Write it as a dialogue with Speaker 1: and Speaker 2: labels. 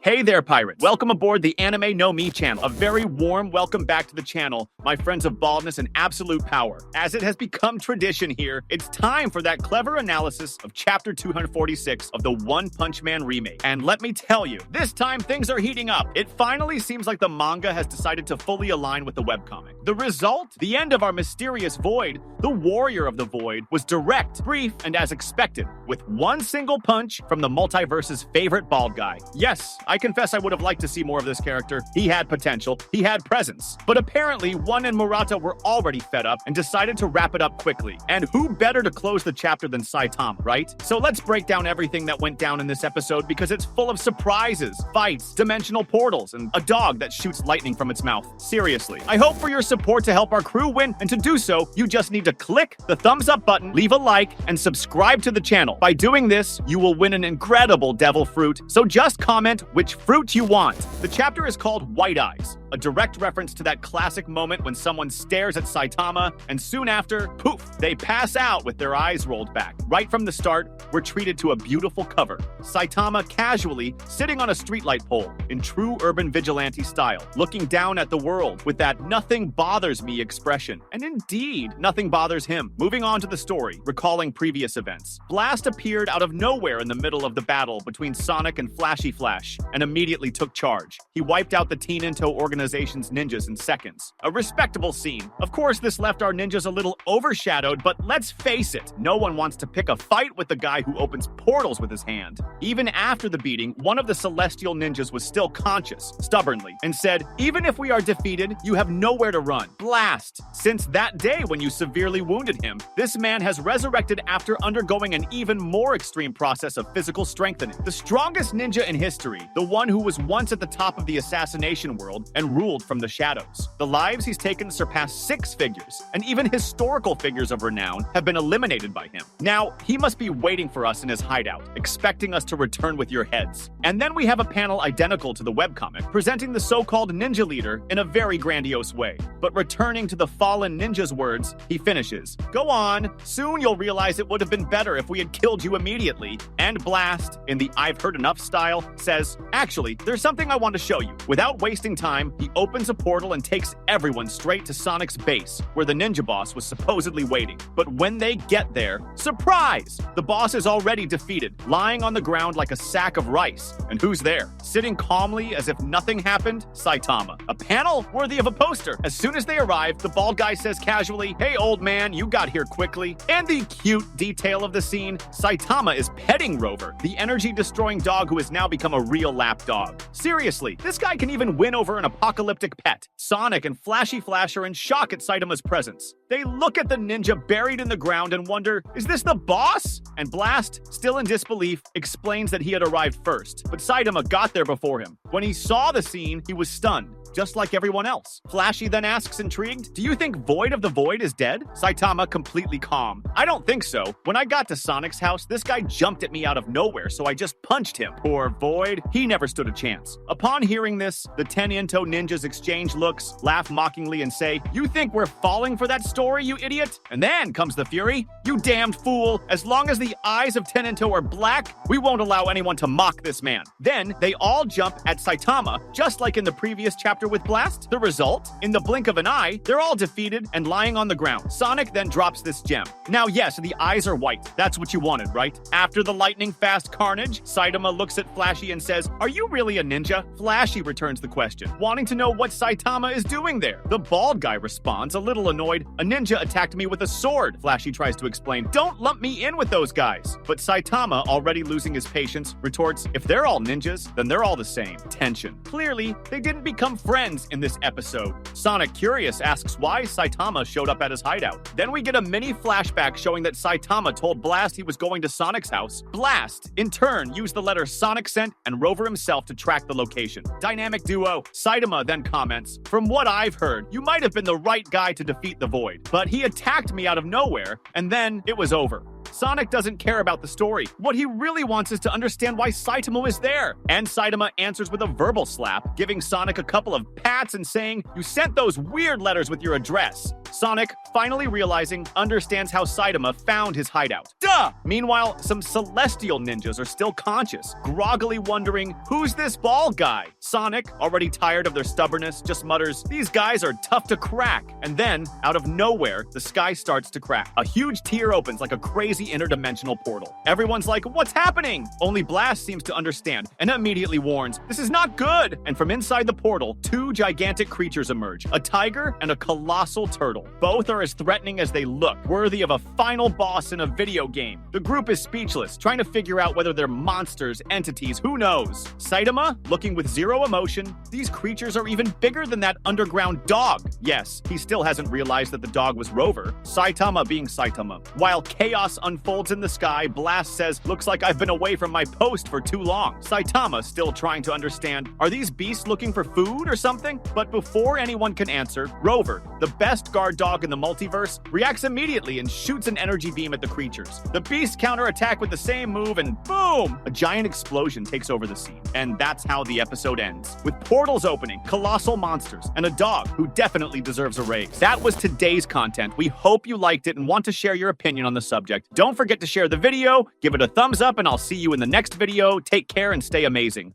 Speaker 1: Hey there, pirates. Welcome aboard the Anime No Me channel. A very warm welcome back to the channel, my friends of baldness and absolute power. As it has become tradition here, it's time for that clever analysis of Chapter 246 of the One Punch Man remake. And let me tell you, this time things are heating up. It finally seems like the manga has decided to fully align with the webcomic. The result? The end of our mysterious void, the warrior of the void, was direct, brief, and as expected, with one single punch from the multiverse's favorite bald guy. Yes, I confess I would have liked to see more of this character. He had potential, he had presence. But apparently, One and Murata were already fed up and decided to wrap it up quickly. And who better to close the chapter than Saitama, right? So let's break down everything that went down in this episode because it's full of surprises, fights, dimensional portals, and a dog that shoots lightning from its mouth. Seriously. I hope for your support to help our crew win, and to do so, you just need to click the thumbs up button, leave a like, and subscribe to the channel. By doing this, you will win an incredible devil fruit, so just comment which fruit you want. The chapter is called White Eyes, a direct reference to that classic moment when someone stares at Saitama and soon after, poof, they pass out with their eyes rolled back. Right from the start, we're treated to a beautiful cover. Saitama casually sitting on a streetlight pole in true urban vigilante style, looking down at the world with that nothing bothers me expression. And indeed, nothing bothers him. Moving on to the story, recalling previous events. Blast appeared out of nowhere in the middle of the battle between Sonic and Flashy Flash and immediately took charge. He wiped out the Tento organization's ninjas in seconds. A respectable scene. Of course, this left our ninjas a little overshadowed, but let's face it, no one wants to pick a fight with the guy who opens portals with his hand. Even after the beating, one of the celestial ninjas was still conscious, stubbornly, and said, "Even if we are defeated, you have nowhere to run." Blast! Since that day when you severely wounded him, this man has resurrected after undergoing an even more extreme process of physical strengthening. The strongest ninja in history, the one who was once at the top of the assassination world and ruled from the shadows. The lives he's taken surpass 6 figures, and even historical figures of renown have been eliminated by him. Now, he must be waiting for us in his hideout, expecting us to return with your heads. And then we have a panel identical to the webcomic, presenting the so-called ninja leader in a very grandiose way. But returning to the fallen ninja's words, he finishes, "Go on, soon you'll realize it would have been better if we had killed you immediately." And Blast, in the "I've heard enough" style, says, "Actually, there's something I want to show you." Without wasting time, he opens a portal and takes everyone straight to Sonic's base, where the ninja boss was supposedly waiting. But when they get there, surprise! The boss is already defeated, lying on the ground like a sack of rice. And who's there? Sitting calmly as if nothing happened? Saitama. A panel worthy of a poster. As soon as they arrive, the bald guy says casually, "Hey old man, you got here quickly." And the cute detail of the scene, Saitama is petting Rover, the energy-destroying dog who has now become a real lap dog. Seriously, this guy can even win over an apocalyptic pet. Sonic and Flashy Flash are in shock at Saitama's presence. They look at the ninja buried in the ground and wonder, is this the boss? And Blast, still in disbelief, explains that he had arrived first, but Saitama got there before him. When he saw the scene, he was stunned, just like everyone else. Flashy then asks, intrigued, "Do you think Void of the Void is dead?" Saitama completely calm. "I don't think so. When I got to Sonic's house, this guy jumped at me out of nowhere, so I just punched him. Poor Void. He never stood a chance." Upon hearing this, the Tento ninjas exchange looks, laugh mockingly, and say, "You think we're falling for that story, you idiot?" And then comes the fury. "You damned fool. As long as the eyes of Tento are black, we won't allow anyone to mock this man." Then they all jump at Saitama, just like in the previous chapter with Blast. The result? In the blink of an eye, they're all defeated and lying on the ground. Sonic then drops this gem. Now, yes, the eyes are white. That's what you wanted, right? After the lightning-fast carnage, Saitama looks at Flashy and says, "Are you really a ninja?" Flashy returns the question, wanting to know what Saitama is doing there. The bald guy responds, a little annoyed, "A ninja attacked me with a sword." Flashy tries to explain, "Don't lump me in with those guys." But Saitama, already losing his patience, retorts, "If they're all ninjas, then they're all the same." Tension. Clearly, they didn't become friends in this episode. Sonic, curious, asks why Saitama showed up at his hideout. Then we get a mini flashback showing that Saitama told Blast he was going to Sonic's house. Blast, in turn, used the letter Sonic sent and Rover himself to track the location. Dynamic duo. Saitama then comments, "From what I've heard, you might have been the right guy to defeat the Void, but he attacked me out of nowhere, and then it was over." Sonic doesn't care about the story. What he really wants is to understand why Saitama is there. And Saitama answers with a verbal slap, giving Sonic a couple of pats and saying, "You sent those weird letters with your address." Sonic, finally realizing, understands how Saitama found his hideout. Duh! Meanwhile, some celestial ninjas are still conscious, groggily wondering, who's this ball guy? Sonic, already tired of their stubbornness, just mutters, "These guys are tough to crack." And then, out of nowhere, the sky starts to crack. A huge tier opens like a crazy interdimensional portal. Everyone's like, "What's happening?" Only Blast seems to understand and immediately warns, "This is not good." And from inside the portal, two gigantic creatures emerge, a tiger and a colossal turtle. Both are as threatening as they look, worthy of a final boss in a video game. The group is speechless, trying to figure out whether they're monsters, entities, who knows. Saitama, looking with zero emotion, these creatures are even bigger than that underground dog. Yes, he still hasn't realized that the dog was Rover. Saitama being Saitama. While chaos unfolds in the sky, Blast says, "Looks like I've been away from my post for too long." Saitama still trying to understand, are these beasts looking for food or something? But before anyone can answer, Rover, the best guard dog in the multiverse, reacts immediately and shoots an energy beam at the creatures. The beasts counterattack with the same move and boom! A giant explosion takes over the scene. And that's how the episode ends. With portals opening, colossal monsters, and a dog who definitely deserves a raise. That was today's content. We hope you liked it and want to share your opinion on the subject. Don't forget to share the video, give it a thumbs up, and I'll see you in the next video. Take care and stay amazing.